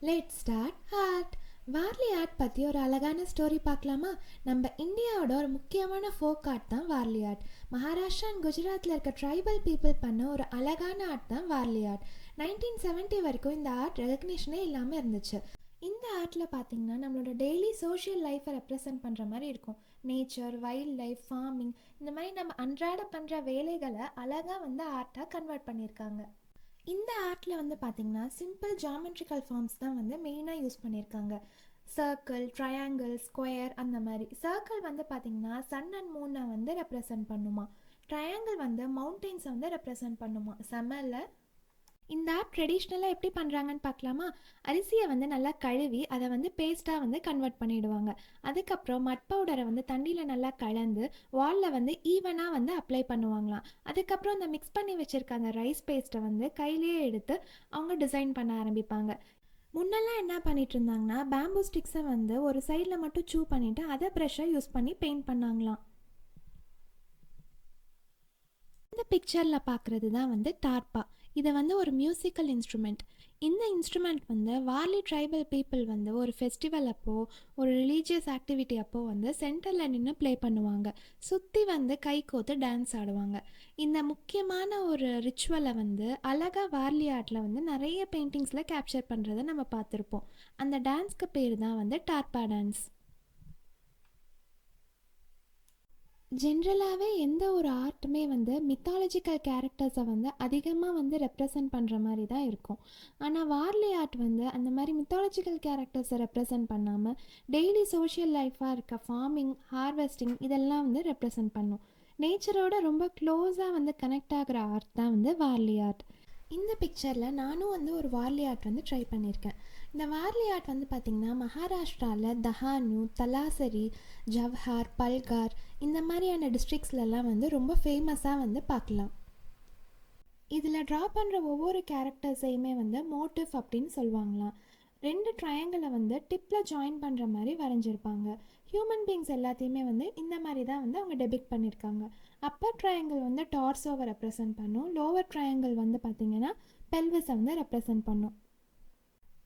Let's start art. Warli art பற்றி ஒரு அழகான ஸ்டோரி பார்க்கலாமா? நம்ம இந்தியாவோட ஒரு முக்கியமான ஃபோக் ஆர்ட் தான் வார்லி ஆர்ட். மகாராஷ்டிரா அண்ட் குஜராத்தில் இருக்க ட்ரைபல் பீப்புள் பண்ண ஒரு அழகான ஆர்ட் தான் வார்லி ஆர்ட். 1970 வரைக்கும் இந்த ஆர்ட் ரெகக்னிஷனே இல்லாமல் இருந்துச்சு. இந்த ஆர்ட்டில் பார்த்தீங்கன்னா நம்மளோட டெய்லி சோஷியல் லைஃப்பை ரெப்ரசன்ட் பண்ணுற மாதிரி இருக்கும். நேச்சர், வைல்ட் லைஃப், ஃபார்மிங், இந்த மாதிரி நம்ம அன்றாட பண்ணுற வேலைகளை அழகாக ஆர்ட்டாக கன்வெர்ட் பண்ணியிருக்காங்க. இந்த ஆர்ட்டில் பார்த்தீங்கன்னா சிம்பிள் ஜாமெட்ரிக்கல் ஃபார்ம்ஸ் தான் மெயினாக யூஸ் பண்ணியிருக்காங்க. சர்க்கிள், ட்ரையாங்கிள், ஸ்கொயர், அந்த மாதிரி. சர்க்கிள் பார்த்தீங்கன்னா சன் அண்ட் மூனை ரெப்ரசன்ட் பண்ணுமா. ட்ரையாங்கிள் மவுண்டெயின்ஸை ரெப்ரசன்ட் பண்ணுமா. செம்மல்ல. இந்த ஆர்ட் ட்ரெடிஷ்னலாக எப்படி பண்ணுறாங்கன்னு பார்க்கலாமா? அரிசியை நல்லா கழுவி அதை பேஸ்ட்டாக கன்வெர்ட் பண்ணிவிடுவாங்க. அதுக்கப்புறம் மட் பவுடரை தண்ணியில் நல்லா கலந்து வாலில் ஈவனாக அப்ளை பண்ணுவாங்களாம். அதுக்கப்புறம் அந்த மிக்ஸ் பண்ணி வச்சுருக்க அந்த ரைஸ் பேஸ்ட்டை கையிலேயே எடுத்து அவங்க டிசைன் பண்ண ஆரம்பிப்பாங்க. முன்னெல்லாம் என்ன பண்ணிட்டு இருந்தாங்கன்னா பேம்பூ ஸ்டிக்ஸை ஒரு சைடில் மட்டும் சூ பண்ணிவிட்டு அதை ப்ரெஷ்ஷை யூஸ் பண்ணி பெயிண்ட் பண்ணாங்களாம். இந்த பிக்சரில் பார்க்குறது தான் டார்பா. இதை ஒரு மியூசிக்கல் இன்ஸ்ட்ருமெண்ட். இந்த இன்ஸ்ட்ருமெண்ட் வார்லி ட்ரைபல் பீப்புள் ஒரு ஃபெஸ்டிவல் அப்போது, ஒரு ரிலீஜியஸ் ஆக்டிவிட்டி அப்போது சென்டரில் நின்று ப்ளே பண்ணுவாங்க. சுற்றி கை கோத்து டான்ஸ் ஆடுவாங்க. இந்த முக்கியமான ஒரு ரிச்சுவலை அழகாக வார்லி ஆர்ட்டில் நிறைய பெயிண்டிங்ஸில் கேப்சர் பண்ணுறதை நம்ம பார்த்துருப்போம். அந்த டான்ஸ்க்கு பேர் தான் டார்பா டான்ஸ். ஜென்ரலாகவே எந்த ஒரு ஆர்ட்டுமே மித்தாலஜிக்கல் கேரக்டர்ஸை அதிகமாக ரெப்ரசன்ட் பண்ணுற மாதிரி தான் இருக்கும். ஆனால் வார்லி ஆர்ட் அந்த மாதிரி மித்தாலஜிக்கல் கேரக்டர்ஸை ரெப்ரசன்ட் பண்ணாமல் டெய்லி சோஷியல் லைஃபாக இருக்க ஃபார்மிங், ஹார்வெஸ்டிங், இதெல்லாம் ரெப்ரசன்ட் பண்ணும். நேச்சரோட ரொம்ப க்ளோஸாக கனெக்ட் ஆகிற ஆர்ட் தான் வார்லி ஆர்ட். இந்த பிக்சரில் நானும் ஒரு வார்லி ஆர்ட் ட்ரை பண்ணியிருக்கேன். இந்த வார்லி ஆர்ட் பார்த்திங்கன்னா மகாராஷ்டிராவில் தஹானு, தலாசரி, ஜவ்ஹார், பல்கார், இந்த மாதிரியான டிஸ்ட்ரிக்ஸ்லலாம் ரொம்ப ஃபேமஸாக பார்க்கலாம். இதில் ட்ரா பண்ணுற ஒவ்வொரு கேரக்டர்ஸையுமே மோட்டிவ் அப்படின்னு சொல்லுவாங்களாம். 2 ட்ரையாங்கிளை டிப்பில் ஜாயின் பண்ணுற மாதிரி வரைஞ்சிருப்பாங்க. ஹியூமன் பீங்ஸ் எல்லாத்தையுமே இந்த மாதிரி தான் அவங்க டெபிக்ட் பண்ணியிருக்காங்க. அப்பர் ட்ரையாங்கிள் டார்சோவை ரெப்ரசன்ட் பண்ணும். லோவர் ட்ரையாங்கிள் பார்த்திங்கன்னா பெல்விஸை ரெப்ரசன்ட் பண்ணும்.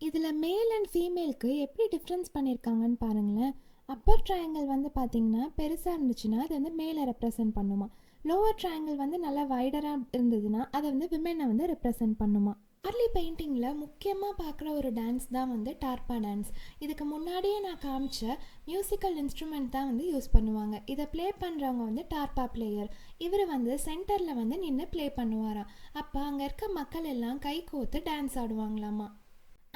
இதில் மேல் அண்ட் ஃபீமேலுக்கு எப்படி டிஃப்ரென்ஸ் பண்ணியிருக்காங்கன்னு பாருங்களேன். அப்பர் ட்ரையாங்கிள் பார்த்திங்கன்னா பெருசாக இருந்துச்சுன்னா அது மேலே ரெப்ரசன்ட் பண்ணுமா. லோவர் ட்ரையாங்கிள் நல்லா வைடராக இருந்ததுன்னா அதை விமெனை ரெப்ரசன்ட் பண்ணுமா. வார்லி பெயிண்டிங்கில் முக்கியமாக பார்க்குற ஒரு டான்ஸ் தான் டார்பா டான்ஸ். இதுக்கு முன்னாடியே நான் காமிச்ச மியூசிக்கல் இன்ஸ்ட்ருமெண்ட் தான் யூஸ் பண்ணுவாங்க. இதை ப்ளே பண்ணுறவங்க டார்பா பிளேயர். இவர் சென்டரில் நின்று ப்ளே பண்ணுவாராம். அப்போ அங்கே இருக்க மக்கள் எல்லாம் கை கோத்து டான்ஸ் ஆடுவாங்களாமா.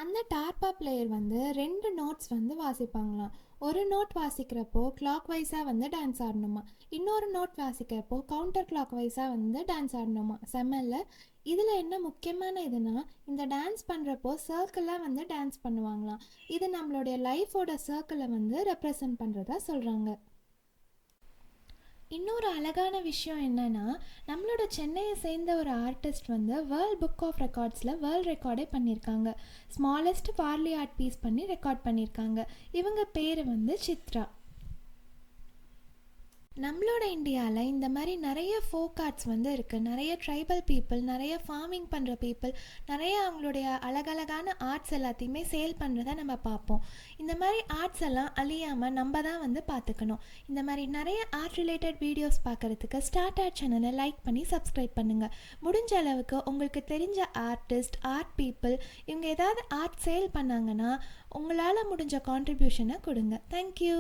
அந்த டார்பா பிளேயர் 2 நோட்ஸ் வாசிப்பாங்களாம். ஒரு நோட் வாசிக்கிறப்போ கிளாக் வைஸாக டான்ஸ் ஆடணுமா. இன்னொரு நோட் வாசிக்கிறப்போ கவுண்டர் கிளாக் வைஸாக டான்ஸ் ஆடணுமா. செம்மல்ல. இதில் என்ன முக்கியமான இதுனா, இந்த டான்ஸ் பண்ணுறப்போ சர்க்கிளாக டான்ஸ் பண்ணுவாங்களாம். இது நம்மளுடைய லைஃபோட சர்க்கிளை ரெப்ரசன்ட் பண்ணுறதா சொல்கிறாங்க. இன்னொரு அழகான விஷயம் என்னென்னா, நம்மளோட சென்னையை சேர்ந்த ஒரு ஆர்டிஸ்ட் வேர்ல்ட் புக் ஆஃப் ரெக்கார்ட்ஸில் வேர்ல்ட் ரெக்கார்டே பண்ணியிருக்காங்க. ஸ்மாலஸ்ட் வார்லி ஆர்ட் பீஸ் பண்ணி ரெக்கார்ட் பண்ணியிருக்காங்க. இவங்க பேர் சித்ரா. நம்மளோட இந்தியாவில் இந்த மாதிரி நிறைய ஃபோக் ஆர்ட்ஸ் இருக்குது. நிறைய ட்ரைபல் பீப்புள், நிறைய ஃபார்மிங் பண்ணுற பீப்புள், நிறைய அவங்களுடைய அழகழகான ஆர்ட்ஸ் எல்லாத்தையுமே சேல் பண்ணுறத நம்ம பார்ப்போம். இந்த மாதிரி ஆர்ட்ஸ் எல்லாம் அழியாமல் நம்ம தான் பார்த்துக்கணும். இந்த மாதிரி நிறைய ஆர்ட் ரிலேட்டட் வீடியோஸ் பார்க்குறதுக்கு ஸ்டார்ட் ஆர்ட் சேனலை லைக் பண்ணி சப்ஸ்கிரைப் பண்ணுங்கள். முடிஞ்ச அளவுக்கு உங்களுக்கு தெரிஞ்ச ஆர்டிஸ்ட், ஆர்ட் பீப்புள், இவங்க ஏதாவது ஆர்ட் சேல் பண்ணாங்கன்னா உங்களால் முடிஞ்ச கான்ட்ரிபியூஷனை கொடுங்க. தேங்க்யூ.